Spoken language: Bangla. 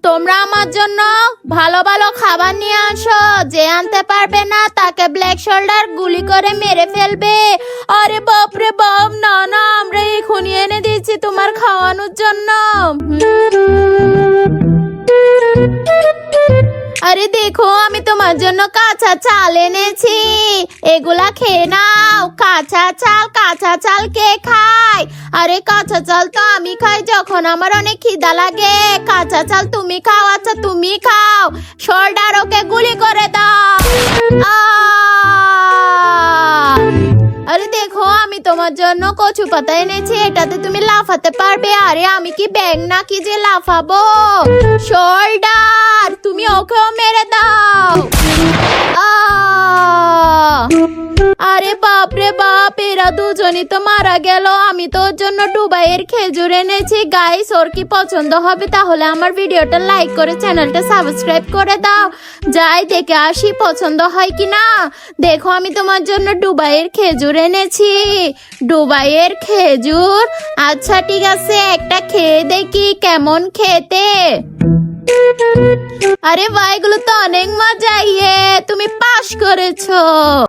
তোমরা আমার জন্য ভালো ভালো খাবার নিয়ে আসো। যে আনতে পারবে না তাকে ব্ল্যাক শোল্ডার গুলি করে মেরে ফেলবে। আরে বাপ রে বাপ, না না, আমরা এখনই এনে দিচ্ছি তোমার খাওয়ানোর জন্য। আরে দেখো, আমি তোমার জন্য কাঁচা চাল এনেছি, এগুলা খেয়ে নাও। কাঁচা চাল কে খায়? আরে কাঁচা চাল তো আমি খাই যখন আমার অনেক খিদা লাগে। কাঁচা চাল তুমি খাও? আচ্ছা তুমি খাও। শোল্ডার ওকে গুলি করে দাও। আরে দেখো, আমি তোমার জন্য কচু পাতা এনেছি, এটাতে তুমি লাফাতে পারবে। আরে আমি কি ব্যাঙ নাকি যে লাফাবো? শোল্ডার, তুমি ওকেও মেরে দাও। আরে বাপ রে বাপ, এরা দুজনই তো মারা গেল। আমি তো ওর জন্য দুবাইয়ের খেজুর এনেছি। গাইস, ওর কি পছন্দ হবে? তাহলে আমার ভিডিওটা লাইক করে চ্যানেলটা সাবস্ক্রাইব করে দাও। যাই দেখে আসি পছন্দ হয় কি না। দেখো, আমি তোমার জন্য দুবাইয়ের খেজুর এনেছি। দুবাইয়ের খেজুর? আচ্ছা ঠিক আছে, একটা খেয়ে দেখি কেমন খেতে। আরে ভাই, এগুলো তো অনেক মজা। তুমি পাস করেছো।